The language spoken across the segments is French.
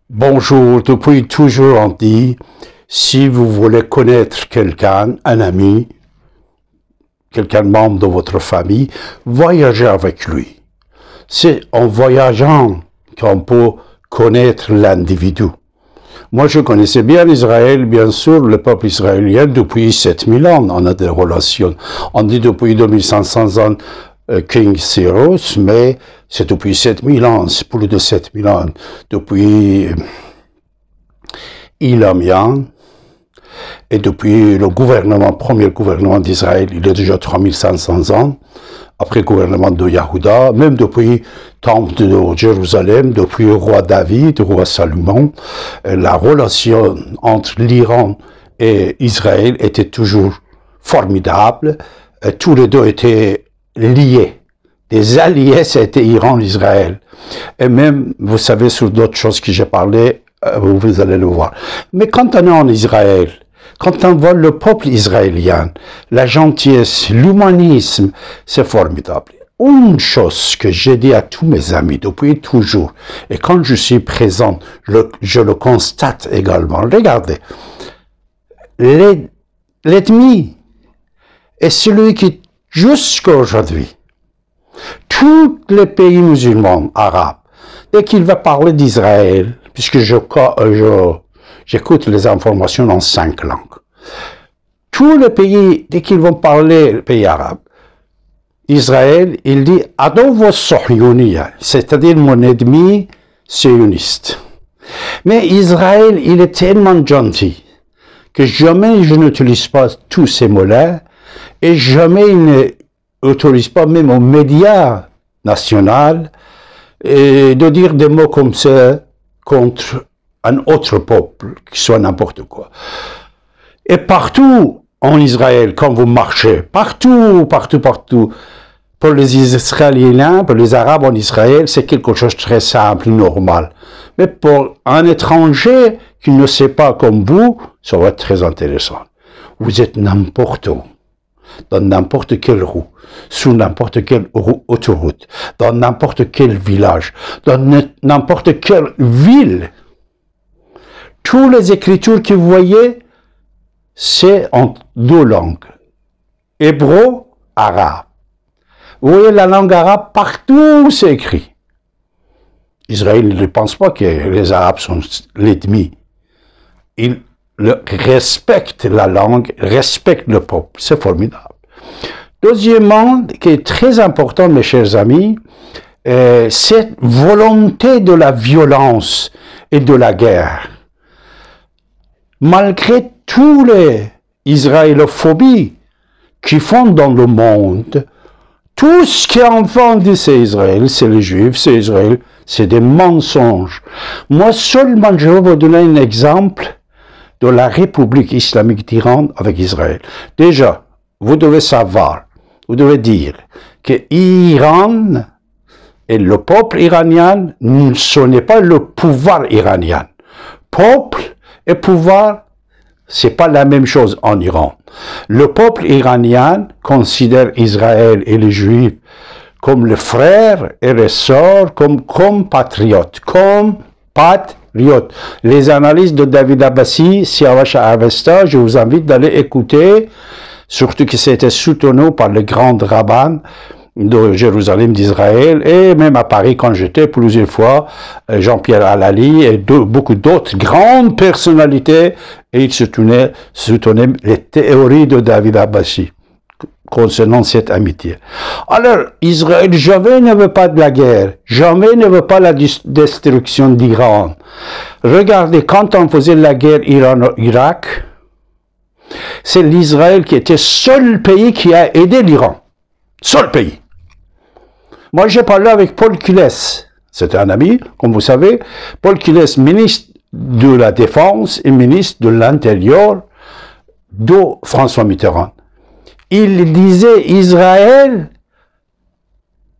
Bonjour, depuis toujours on dit, si vous voulez connaître quelqu'un, un ami, quelqu'un membre de votre famille, voyagez avec lui. C'est en voyageant qu'on peut connaître l'individu. Moi, je connaissais bien Israël, bien sûr, le peuple israélien, depuis 7000 ans, on a des relations. On dit depuis 2500 ans, King Cyrus, mais c'est depuis 7000 ans, c'est plus de 7000 ans, depuis Ilamian, et depuis le gouvernement, premier gouvernement d'Israël, il est déjà 3500 ans, après le gouvernement de Yahuda, même depuis le temple de Jérusalem, depuis le roi David, le roi Salomon, la relation entre l'Iran et Israël était toujours formidable, tous les deux étaient liés. Des alliés, c'était Iran, Israël. Et même, vous savez, sur d'autres choses que j'ai parlé, vous allez le voir. Mais quand on est en Israël, quand on voit le peuple israélien, la gentillesse, l'humanisme, c'est formidable. Une chose que j'ai dit à tous mes amis depuis toujours, et quand je suis présent, je le constate également. Regardez, l'ennemi est celui qui, jusqu'à aujourd'hui, tous les pays musulmans, arabes, dès qu'il va parler d'Israël, puisque j'écoute les informations en 5 langues, tous les pays, dès qu'ils vont parler, les pays arabes, Israël, il dit « Adovo Sohyoniya », c'est-à-dire mon ennemi sioniste. Mais Israël, il est tellement gentil que jamais je n'utilise pas tous ces mots-là et jamais il n'autorise pas même aux médias nationaux de dire des mots comme ça contre un autre peuple, qui soit n'importe quoi. Et partout en Israël, quand vous marchez, partout, pour les Israéliens, pour les Arabes en Israël, c'est quelque chose de très simple, normal. Mais pour un étranger qui ne sait pas comme vous, ça va être très intéressant. Vous êtes n'importe où, dans n'importe quelle roue, sous n'importe quelle autoroute, dans n'importe quel village, dans n'importe quelle ville. Toutes les écritures que vous voyez, c'est en 2 langues, hébreu, arabe. Vous voyez la langue arabe, partout c'est écrit. Israël ne pense pas que les Arabes sont l'ennemi. Ils respectent la langue, respectent le peuple. C'est formidable. Deuxièmement, qui est très important, mes chers amis, cette volonté de la violence et de la guerre. Malgré tous les israélophobies qui font dans le monde, tout ce qui est enfant de c'est Israël, c'est les Juifs, c'est Israël, c'est des mensonges. Moi seulement, je vais vous donner un exemple de la République islamique d'Iran avec Israël. Déjà, vous devez savoir, vous devez dire que l'Iran et le peuple iranien, ce n'est pas le pouvoir iranien. Peuple et pouvoir, c'est pas la même chose en Iran. Le peuple iranien considère Israël et les Juifs comme les frères et les sœurs, comme compatriotes, Les analyses de David Abbassi, Siavash Avesta, je vous invite d'aller écouter, surtout que c'était soutenu par les grands rabbins de Jérusalem, d'Israël, et même à Paris quand j'étais plusieurs fois, Jean-Pierre Halali et beaucoup d'autres grandes personnalités, et ils soutenaient les théories de David Abbassi concernant cette amitié. Alors, Israël jamais ne veut pas de la guerre, jamais ne veut pas la destruction d'Iran. Regardez, quand on faisait la guerre Iran-Irak, c'est l'Israël qui était le seul pays qui a aidé l'Iran. Seul pays. Moi, j'ai parlé avec Paul Kiles, c'était un ami, comme vous savez. Paul Kiles, ministre de la Défense et ministre de l'Intérieur de François Mitterrand. Il disait, Israël,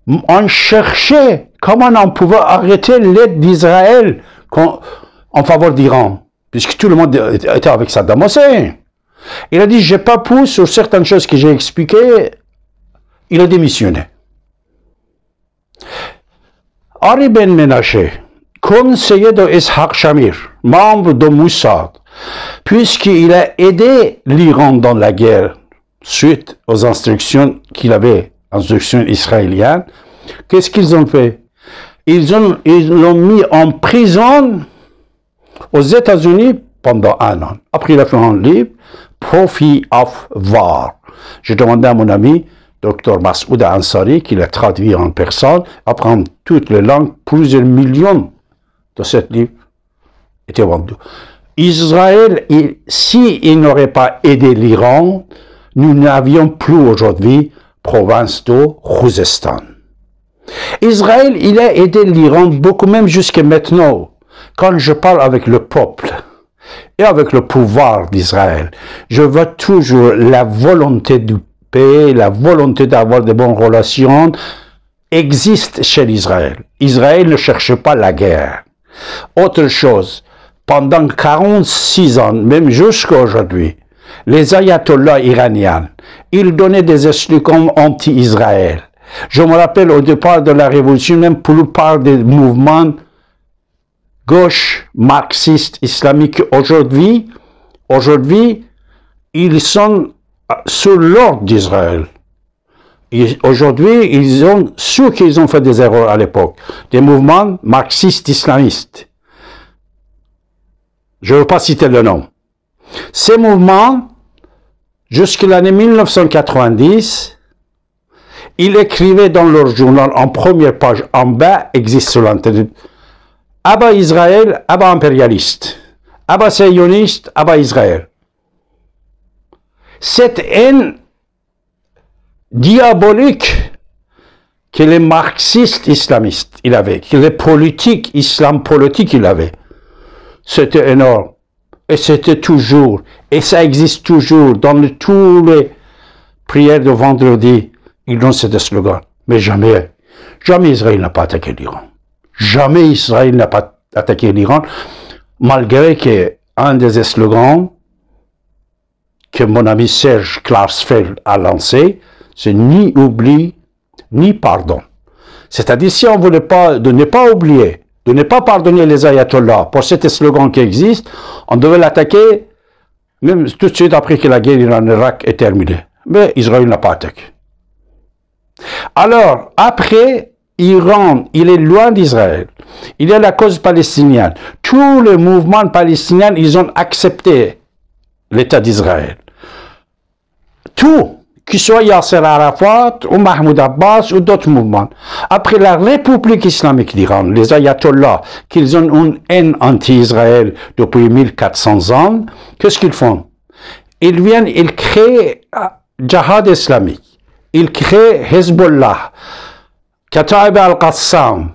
on cherchait comment on pouvait arrêter l'aide d'Israël en faveur d'Iran, puisque tout le monde était avec Saddam Hussein. Il a dit, j'ai pas pu sur certaines choses que j'ai expliquées, il a démissionné. Ari Ben Menaché, conseiller de Ishaq Shamir, membre de Mossad, puisqu'il a aidé l'Iran dans la guerre, suite aux instructions qu'il avait, instructions israéliennes, qu'est-ce qu'ils ont fait? Ils l'ont mis en prison aux États-Unis pendant 1 an. Après, il a fait un livre, Profit of War. J'ai demandé à mon ami, Dr Masoud Ansari, qui l'a traduit en personne, apprendre toutes les langues, plusieurs millions de ce livre étaient vendus. Israël, s'il n'aurait pas aidé l'Iran, nous n'avions plus aujourd'hui province de Khouzestan. Israël, il a aidé l'Iran beaucoup, même jusqu'à maintenant. Quand je parle avec le peuple et avec le pouvoir d'Israël, je vois toujours la volonté du paix, la volonté d'avoir de bonnes relations existe chez l'Israël. Israël ne cherche pas la guerre. Autre chose, pendant 46 ans, même jusqu'à aujourd'hui, les ayatollahs iraniens, ils donnaient des slogans anti-Israël. Je me rappelle au départ de la révolution, même pour la plupart des mouvements gauche, marxistes, islamiques, aujourd'hui, ils sont sous l'ordre d'Israël. Aujourd'hui, ils ont su qu'ils ont fait des erreurs à l'époque. Des mouvements marxistes, islamistes. Je ne veux pas citer le nom. Ces mouvements, jusqu'à l'année 1990, ils écrivaient dans leur journal, en première page, en bas, existe sur l'internet, Abba Israël, Abba impérialiste, Abba sioniste, Abba Israël. Cette haine diabolique que les marxistes islamistes il avait, que les politiques, islam politique il avait, c'était énorme. Et c'était toujours, et ça existe toujours, dans tous les prières de vendredi, ils donnent ce slogan. Mais jamais Israël n'a pas attaqué l'Iran. Jamais Israël n'a pas attaqué l'Iran, malgré qu'un des slogans que mon ami Serge Klarsfeld a lancé, c'est ni oubli, ni pardon. C'est-à-dire, si on voulait pas, de ne pas oublier, de ne pas pardonner les ayatollahs pour cet slogan qui existe, on devait l'attaquer, même tout de suite après que la guerre Iran-Irak est terminée. Mais Israël n'a pas attaqué. Alors, après, Iran, il est loin d'Israël. Il y a la cause palestinienne. Tous les mouvements palestiniens, ils ont accepté l'État d'Israël. Tout, qu'il soit Yasser Arafat ou Mahmoud Abbas ou d'autres mouvements. Après la République islamique d'Iran, les ayatollahs, qu'ils ont une haine anti-Israël depuis 1400 ans, qu'est-ce qu'ils font? Ils viennent, ils créent Jihad islamique. Ils créent Hezbollah, Kataib al-Qassam.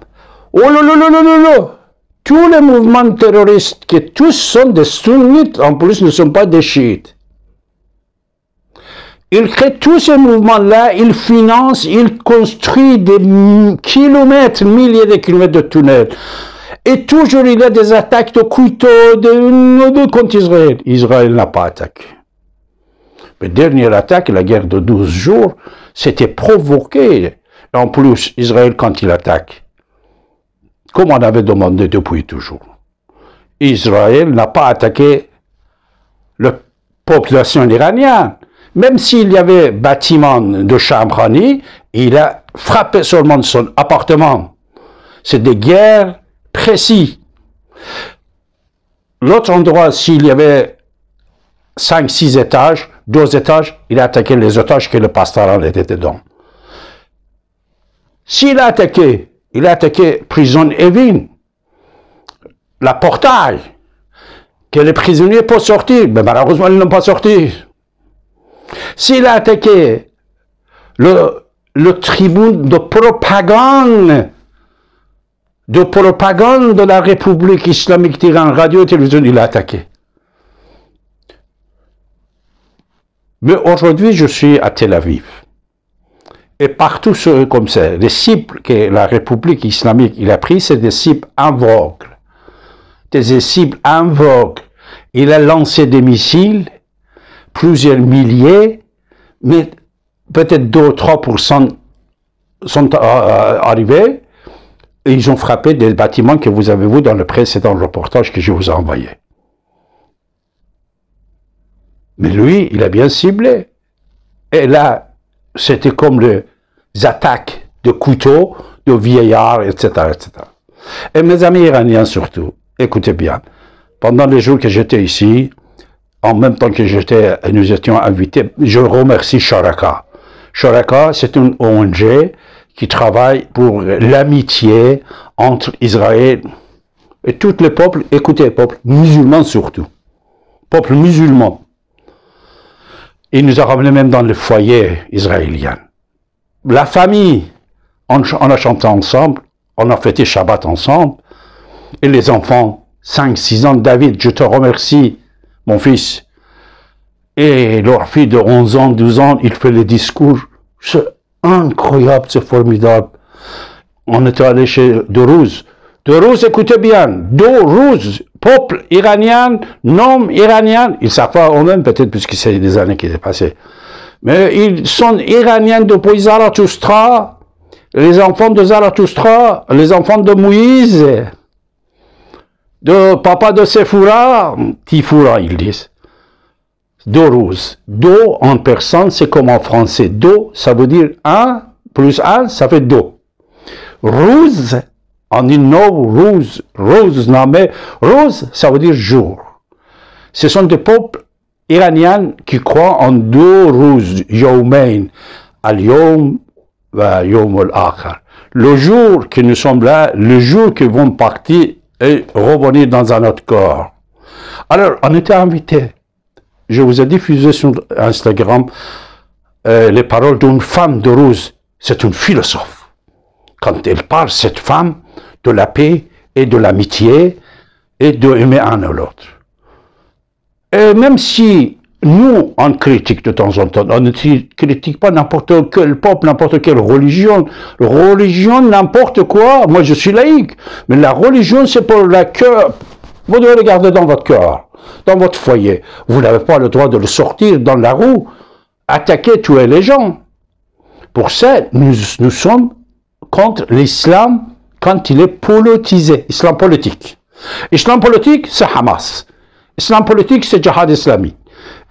Oh là là là là là là! Tous les mouvements terroristes, qui tous sont des sunnites, en plus ne sont pas des chiites. Ils créent tous ces mouvements-là, ils financent, ils construisent des kilomètres, milliers de kilomètres de tunnels. Et toujours il y a des attaques de couteaux contre Israël. Israël n'a pas attaqué. La dernière attaque, la guerre de 12 jours, c'était provoqué. En plus, Israël, quand il attaque, comme on avait demandé depuis toujours, Israël n'a pas attaqué la population iranienne. Même s'il y avait bâtiment de Shamkhani, il a frappé seulement son appartement. C'est des guerres précises. L'autre endroit, s'il y avait 5-6 étages, 2 étages, il a attaqué les étages que le pastoral était dedans. S'il a attaqué prison Evin, la portail, que les prisonniers peuvent sortir, mais malheureusement ils n'ont pas sorti. S'il a attaqué le tribune de propagande de la République islamique d'Iran, radio et télévision, il a attaqué. Mais aujourd'hui, je suis à Tel Aviv. Et partout comme ça, les cibles que la République islamique il a pris, c'est des cibles aveugles. Des cibles aveugles. Il a lancé des missiles, plusieurs milliers, mais peut-être 2 ou 3% sont arrivés. et ils ont frappé des bâtiments que vous avez vus dans le précédent reportage que je vous ai envoyé. Mais lui, il a bien ciblé. Et là, c'était comme les attaques de couteaux, de vieillards, etc., etc. Et mes amis iraniens surtout, écoutez bien, pendant les jours que j'étais ici, en même temps que nous étions invités, je remercie Sharaka. Sharaka, c'est une ONG qui travaille pour l'amitié entre Israël et tous les peuples, écoutez, peuples musulmans surtout, peuples musulmans. Il nous a ramenés même dans le foyer israélien. La famille, on a chanté ensemble, on a fêté Shabbat ensemble, et les enfants, 5, 6 ans, David, je te remercie, mon fils. Et leur fille de 11 ans, 12 ans, il fait les discours. C'est incroyable, c'est formidable. On était allé chez Dourouz. Dourouz, écoutez bien, Dourouz, peuple iranien, nom iranien, ils savent pas eux-mêmes peut-être puisque c'est des années qui sont passées. Mais ils sont iraniens depuis Zarathustra, les enfants de Zarathustra, les enfants de Moïse, de papa de Sephora, Tifoura ils disent. Dourouz. Do en persan, c'est comme en français. Do, ça veut dire 1 plus 1, ça fait do. Rouz, on dit no, rouz, rose, non mais rose, ça veut dire jour. Ce sont des peuples iraniens qui croient en deux rouz, yawmain, al-yawm wa yawm al-akhar. Le jour que nous sommes là, le jour qu'ils vont partir et revenir dans un autre corps. Alors, on était invités. Je vous ai diffusé sur Instagram les paroles d'une femme de Dourouz. C'est une philosophe. Quand elle parle, cette femme, de la paix et de l'amitié et de aimer un ou l'autre. Et même si nous, on critique de temps en temps, on ne critique pas n'importe quel peuple, n'importe quelle religion. Religion, n'importe quoi. Moi, je suis laïque. Mais la religion, c'est pour le cœur. Vous devez le garder dans votre cœur, dans votre foyer. Vous n'avez pas le droit de le sortir dans la rue, attaquer, tuer les gens. Pour ça, nous sommes contre l'islam quand il est politisé, islam politique. Islam politique, c'est Hamas. Islam politique, c'est Jihad islamique.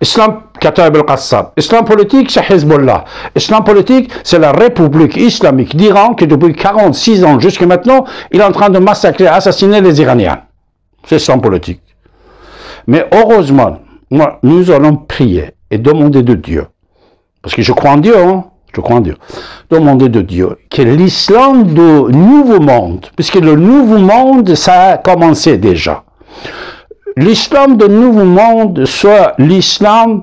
Islam Kataib al-Qassam. Islam politique, c'est Hezbollah. Islam politique, c'est la République islamique d'Iran qui, depuis 46 ans jusqu'à maintenant, il est en train de massacrer, assassiner les Iraniens. C'est l'islam politique. Mais heureusement, nous allons prier et demander de Dieu, parce que je crois en Dieu, hein, je crois en Dieu, demander de Dieu que l'islam du nouveau monde, puisque le nouveau monde, ça a commencé déjà, l'islam du nouveau monde soit l'islam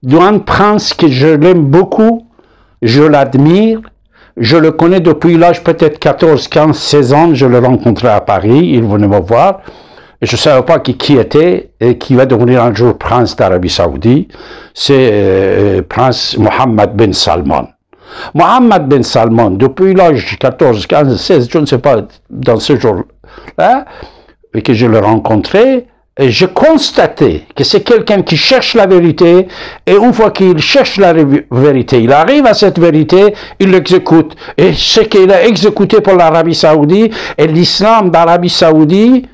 d'un prince que je l'aime beaucoup, je l'admire, je le connais depuis l'âge peut-être 14, 15, 16 ans, je l'ai rencontré à Paris, il venait me voir, et je ne savais pas qui était et qui va devenir un jour prince d'Arabie Saoudite, c'est prince Mohammed bin Salman. Mohammed bin Salman, depuis l'âge 14, 15, 16, je ne sais pas, dans ce jour-là, et que je l'ai rencontré, et j'ai constaté que c'est quelqu'un qui cherche la vérité, et une fois qu'il cherche la vérité, il arrive à cette vérité, il l'exécute. Et ce qu'il a exécuté pour l'Arabie Saoudite, et l'islam d'Arabie Saoudite,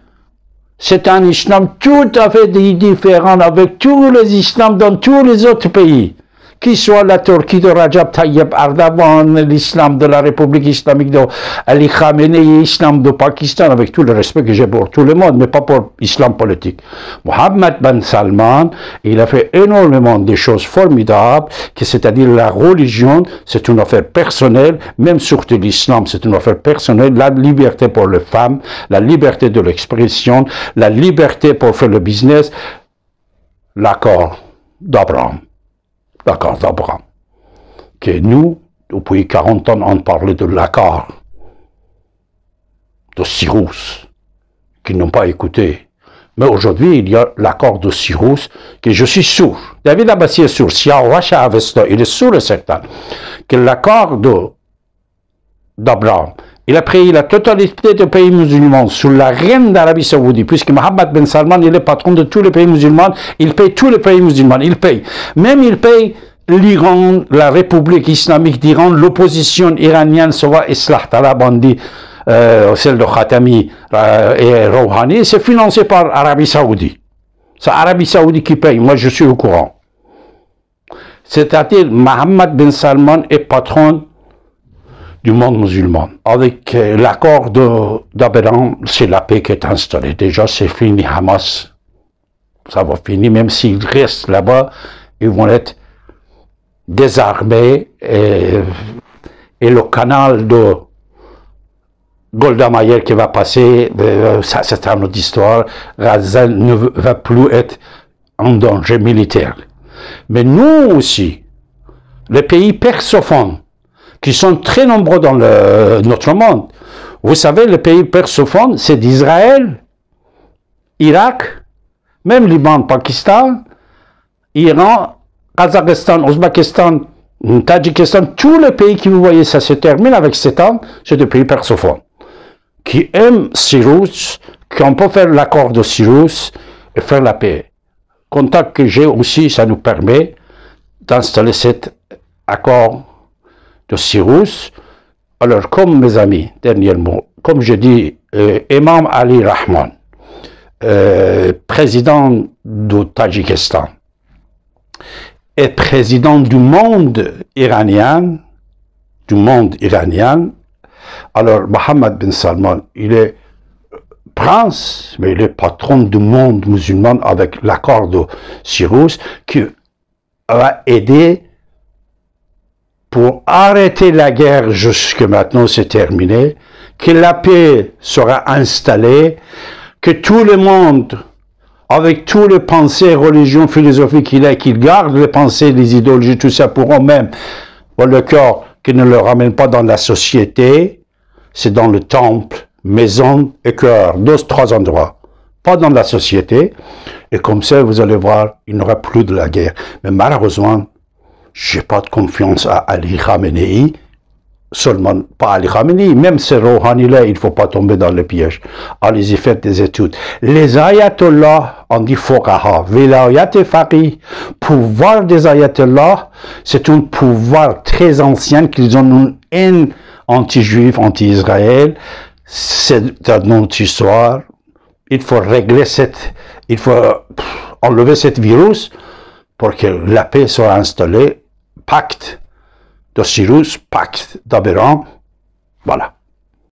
c'est un islam tout à fait différent avec tous les islams dans tous les autres pays. Qu'il soit la Turquie de Rajab Tayyip Erdogan, l'islam de la République islamique de Ali Khamenei, l'islam de Pakistan, avec tout le respect que j'ai pour tout le monde, mais pas pour l'islam politique. Mohammed bin Salman, il a fait énormément de choses formidables, c'est-à-dire la religion, c'est une affaire personnelle, même surtout l'islam, c'est une affaire personnelle, la liberté pour les femmes, la liberté de l'expression, la liberté pour faire le business, l'accord d'Abraham. L'accord d'Abraham. Que nous, depuis 40 ans, on parlait de l'accord de Cyrus, qu'ils n'ont pas écouté. Mais aujourd'hui, il y a l'accord de Cyrus, que je suis sûr, David Abbassi est sûr, Siawacha Avesta, il est sûr et certain, que l'accord d'Abraham, il a pris la totalité des pays musulmans sous la reine d'Arabie Saoudite, puisque Mohammed bin Salman, il est patron de tous les pays musulmans, il paye tous les pays musulmans, il paye. Même il paye l'Iran, la République islamique d'Iran, l'opposition iranienne, soit Islah Talab, on dit, celle de Khatami et Rouhani, c'est financé par l'Arabie Saoudite. C'est l'Arabie Saoudite qui paye, moi je suis au courant. C'est-à-dire, Mohammed bin Salman est patron du monde musulman. Avec l'accord d'Abraham, c'est la paix qui est installée. Déjà, c'est fini, Hamas. Ça va finir, même s'ils restent là-bas, ils vont être désarmés. Et le canal de Golda Meir qui va passer, ça c'est une autre histoire. Gaza ne va plus être en danger militaire. Mais nous aussi, les pays persophones, qui sont très nombreux dans notre monde, vous savez, les pays persophones, c'est d'Israël, Irak, même Liban, Pakistan, Iran, Kazakhstan, Ouzbékistan, Tadjikistan, tous les pays que vous voyez, ça se termine avec 7 ans, c'est des pays persophones, qui aiment Cyrus, qu'on peut faire l'accord de Cyrus et faire la paix. Contact que j'ai aussi, ça nous permet d'installer cet accord de Cyrus. Alors, comme mes amis, dernier mot, comme je dis, Imam Ali Rahman, président du Tadjikistan, et président du monde iranien, alors Mohammed bin Salman, il est prince, mais il est patron du monde musulman avec l'accord de Cyrus qui a aidé pour arrêter la guerre jusque maintenant, c'est terminé, que la paix sera installée, que tout le monde, avec tous les pensées, religions, philosophies qu'il a, qu'il garde les pensées, les idéologies, tout ça pour eux-mêmes, pour le corps, qu'ils ne le ramènent pas dans la société, c'est dans le temple, maison et cœur, 3 endroits, pas dans la société, et comme ça, vous allez voir, il n'y aura plus de la guerre. Mais malheureusement, je n'ai pas de confiance à Ali Khamenei, seulement pas Ali Khamenei, même ces Rouhani-là, il ne faut pas tomber dans le piège. Allez-y, faites des études. Les ayatollahs, on dit Foqaha, Vilayat et Faqih, pouvoir des ayatollahs, c'est un pouvoir très ancien qu'ils ont une haine anti-juif, anti-Israël. C'est notre histoire. Il faut régler il faut enlever ce virus pour que la paix soit installée. Pacte de Cyrus, pacte d'Abraham. Voilà.